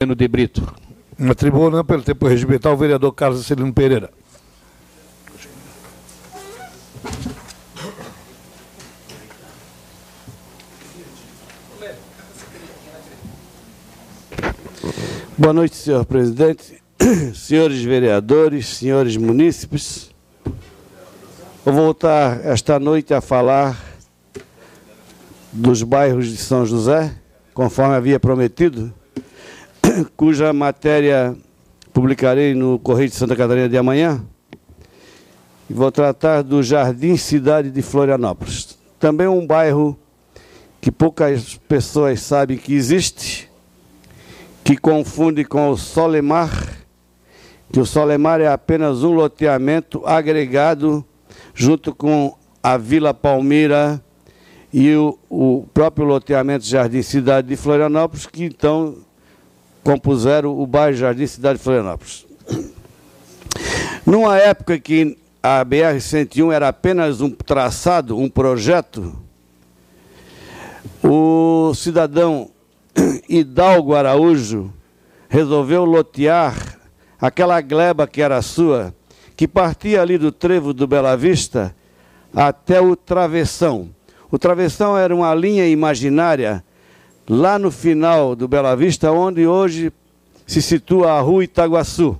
de Brito. Na tribuna, pelo tempo regimental, o vereador Carlos Celino Pereira. Boa noite, senhor presidente, senhores vereadores, senhores munícipes. Vou voltar esta noite a falar dos bairros de São José, conforme havia prometido, cuja matéria publicarei no Correio de Santa Catarina de amanhã. E vou tratar do Jardim Cidade de Florianópolis. Também um bairro que poucas pessoas sabem que existe, que confunde com o Solemar, que o Solemar é apenas um loteamento agregado junto com a Vila Palmira e o próprio loteamento Jardim Cidade de Florianópolis, que então compuseram o bairro Jardim Cidade de Florianópolis. Numa época que a BR-101 era apenas um traçado, um projeto, o cidadão Hidalgo Araújo resolveu lotear aquela gleba que era sua, que partia ali do trevo do Bela Vista até o Travessão. O Travessão era uma linha imaginária lá no final do Bela Vista, onde hoje se situa a Rua Itaguaçu.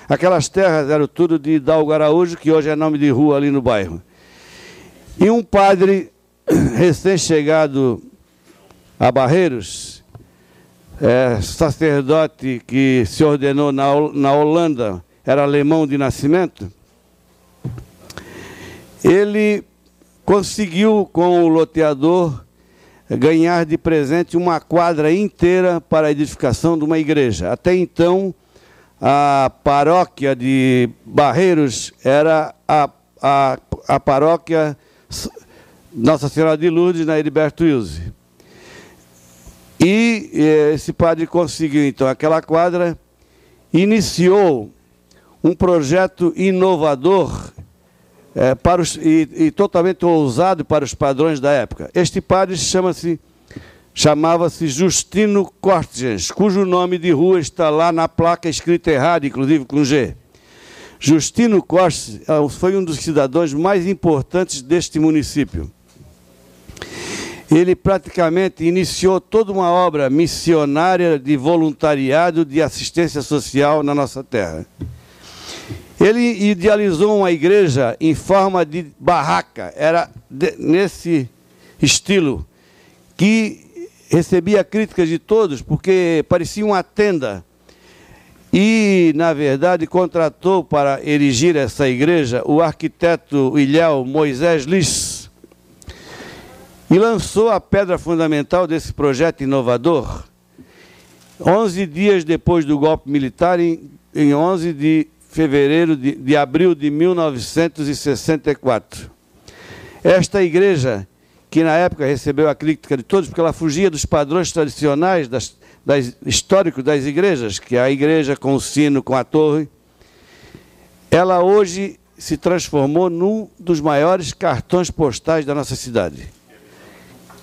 Aquelas terras eram tudo de Hidalgo Araújo, que hoje é nome de rua ali no bairro. E um padre recém-chegado a Barreiros, sacerdote que se ordenou na Holanda, era alemão de nascimento, ele conseguiu com o loteador ganhar de presente uma quadra inteira para a edificação de uma igreja. Até então, a paróquia de Barreiros era a paróquia Nossa Senhora de Lourdes, na Heriberto Wilson. E esse padre conseguiu, então, aquela quadra, iniciou um projeto inovador e totalmente ousado para os padrões da época. Este padre chamava-se Justino Cortes, cujo nome de rua está lá na placa escrita errada, inclusive com G. Justino Cortes foi um dos cidadãos mais importantes deste município. Ele praticamente iniciou toda uma obra missionária de voluntariado de assistência social na nossa terra. Ele idealizou uma igreja em forma de barraca, era nesse estilo, que recebia críticas de todos, porque parecia uma tenda. E, na verdade, contratou para erigir essa igreja o arquiteto ilhéu Moisés Liss, e lançou a pedra fundamental desse projeto inovador 11 dias depois do golpe militar, em 11 de abril de 1964. Esta igreja, que na época recebeu a crítica de todos, porque ela fugia dos padrões tradicionais históricos das igrejas, que é a igreja com o sino, com a torre, ela hoje se transformou num dos maiores cartões postais da nossa cidade,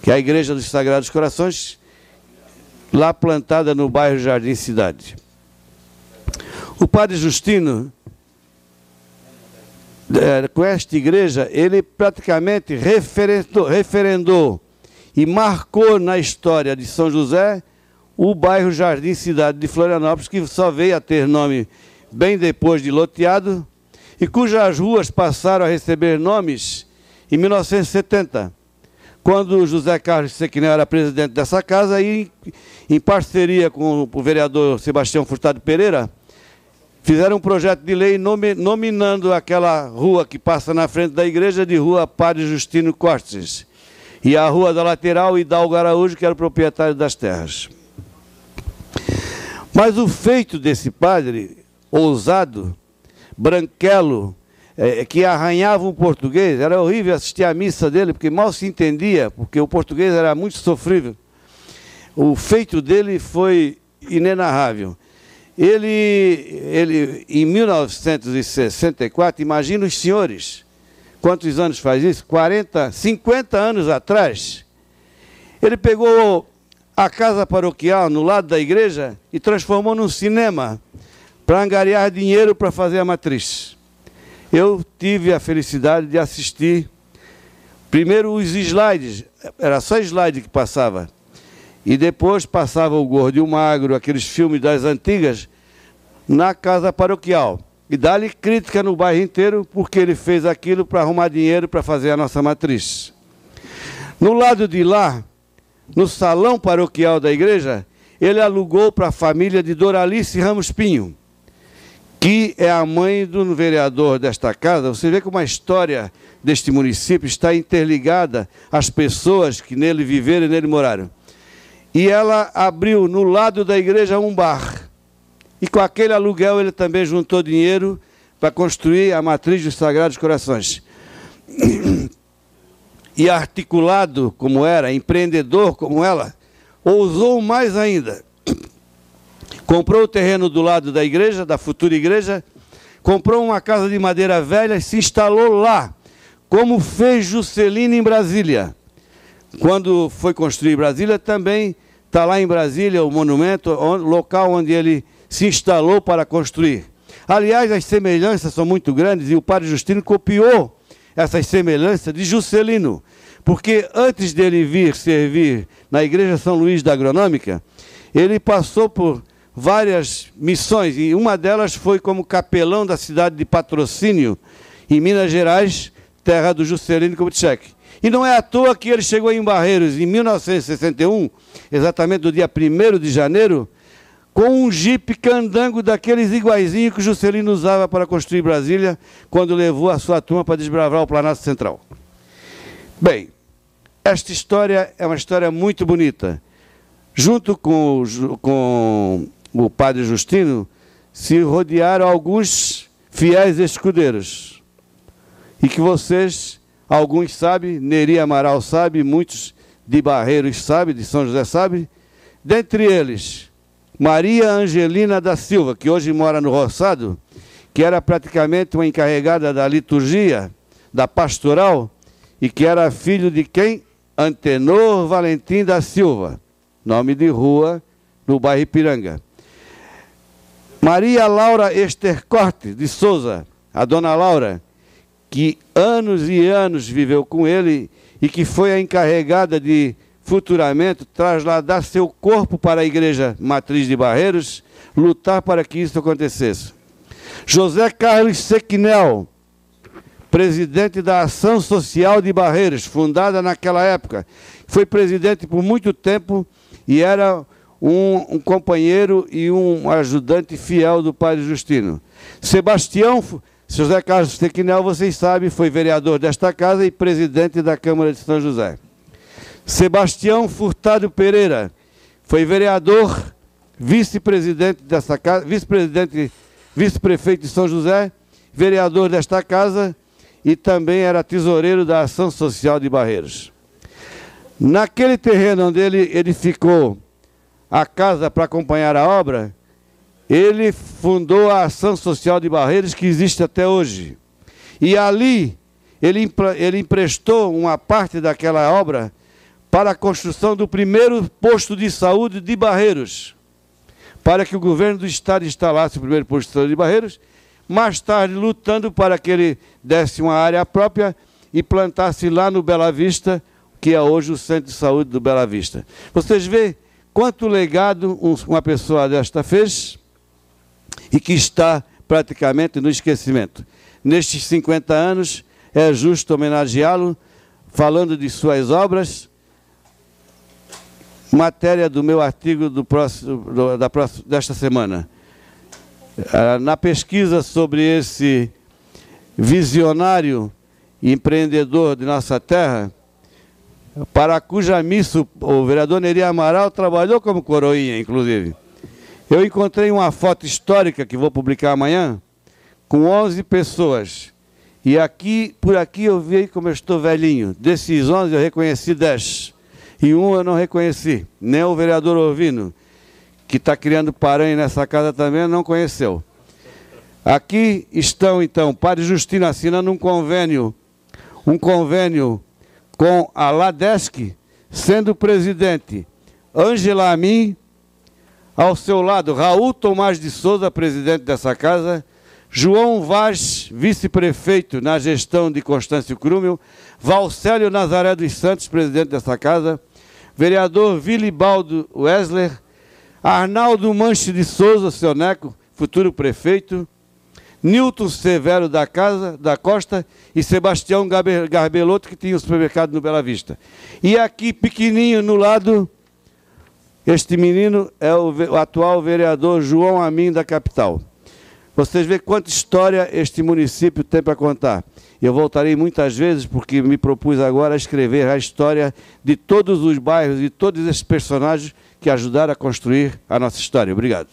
que é a Igreja dos Sagrados Corações, lá plantada no bairro Jardim Cidade. O padre Justino, com esta igreja, ele praticamente referendou e marcou na história de São José o bairro Jardim Cidade de Florianópolis, que só veio a ter nome bem depois de loteado, e cujas ruas passaram a receber nomes em 1970, quando José Carlos Sequinel era presidente dessa casa, e em parceria com o vereador Sebastião Furtado Pereira, fizeram um projeto de lei nominando aquela rua que passa na frente da igreja de Rua Padre Justino Cortes, e a rua da lateral Hidalgo Araújo, que era o proprietário das terras. Mas o feito desse padre, ousado, branquelo, que arranhava o português, era horrível assistir à missa dele, porque mal se entendia, porque o português era muito sofrível. O feito dele foi inenarrável. Ele, em 1964, imagina os senhores, quantos anos faz isso? 50 anos atrás, ele pegou a casa paroquial no lado da igreja e transformou num cinema para angariar dinheiro para fazer a matriz. Eu tive a felicidade de assistir primeiro os slides, era só slide que passava, e depois passava o Gordo e o Magro, aqueles filmes das antigas, na casa paroquial. E dá-lhe crítica no bairro inteiro, porque ele fez aquilo para arrumar dinheiro para fazer a nossa matriz. No lado de lá, no salão paroquial da igreja, ele alugou para a família de Doralice Ramos Pinho, que é a mãe do vereador desta casa. Você vê como a história deste município está interligada às pessoas que nele viveram e nele moraram. E ela abriu no lado da igreja um bar. E com aquele aluguel ele também juntou dinheiro para construir a matriz dos Sagrados Corações. E articulado como era, empreendedor como ela, ousou mais ainda. Comprou o terreno do lado da igreja, da futura igreja, comprou uma casa de madeira velha e se instalou lá, como fez Juscelino em Brasília. Quando foi construir Brasília, também está lá em Brasília o monumento, local onde ele se instalou para construir. Aliás, as semelhanças são muito grandes e o padre Justino copiou essas semelhanças de Juscelino, porque antes dele vir servir na Igreja São Luís da Agronômica, ele passou por várias missões, e uma delas foi como capelão da cidade de Patrocínio, em Minas Gerais, terra do Juscelino Kubitschek. E não é à toa que ele chegou em Barreiros em 1961, exatamente no dia 1º de janeiro, com um jipe candango daqueles iguaizinhos que o Juscelino usava para construir Brasília, quando levou a sua turma para desbravar o Planalto Central. Bem, esta história é uma história muito bonita. Junto com o padre Justino, se rodearam alguns fiéis escudeiros. E que vocês, alguns sabem, Neri Amaral sabe, muitos de Barreiros sabem, de São José sabem, dentre eles Maria Angelina da Silva, que hoje mora no Roçado, que era praticamente uma encarregada da liturgia, da pastoral, e que era filho de quem? Antenor Valentim da Silva, nome de rua no bairro Ipiranga. Maria Laura Estercorte de Souza, a dona Laura, que anos e anos viveu com ele e que foi a encarregada de futuramente trasladar seu corpo para a Igreja Matriz de Barreiros, lutar para que isso acontecesse. José Carlos Sequinel, presidente da Ação Social de Barreiros, fundada naquela época, foi presidente por muito tempo e era um companheiro e um ajudante fiel do padre Justino. José Carlos Sequinel, vocês sabem, foi vereador desta casa e presidente da Câmara de São José. Sebastião Furtado Pereira foi vereador, vice-presidente desta casa, vice-prefeito de São José, vereador desta casa e também era tesoureiro da Ação Social de Barreiros. Naquele terreno onde ele edificou a casa para acompanhar a obra, ele fundou a Ação Social de Barreiros, que existe até hoje. E ali ele emprestou uma parte daquela obra para a construção do primeiro posto de saúde de Barreiros, para que o governo do estado instalasse o primeiro posto de saúde de Barreiros, mais tarde lutando para que ele desse uma área própria e plantasse lá no Bela Vista, que é hoje o Centro de Saúde do Bela Vista. Vocês veem quanto legado uma pessoa desta fez e que está praticamente no esquecimento. Nestes 50 anos, é justo homenageá-lo, falando de suas obras. Matéria do meu artigo desta semana. Na pesquisa sobre esse visionário e empreendedor de nossa terra, para cuja missa o vereador Neri Amaral trabalhou como coroinha, inclusive. Eu encontrei uma foto histórica que vou publicar amanhã, com 11 pessoas. E por aqui eu vi como eu estou velhinho. Desses 11 eu reconheci 10. E um eu não reconheci, nem o vereador Orvino, que está criando paranha nessa casa também, não conheceu. Aqui estão, então, o padre Justino assinando um convênio com a LADESC, sendo presidente Ângela Amin, ao seu lado, Raul Tomás de Souza, presidente dessa casa, João Vaz, vice-prefeito na gestão de Constâncio Krumel, Valcélio Nazaré dos Santos, presidente dessa casa, vereador Vilibaldo Wessler, Arnaldo Manche de Souza, seu neco, futuro prefeito, Nilton Severo da Costa e Sebastião Garbelotto, que tinha o supermercado no Bela Vista. E aqui, pequenininho no lado, este menino é o atual vereador João Amin da capital. Vocês veem quanta história este município tem para contar. Eu voltarei muitas vezes, porque me propus agora a escrever a história de todos os bairros e todos esses personagens que ajudaram a construir a nossa história. Obrigado.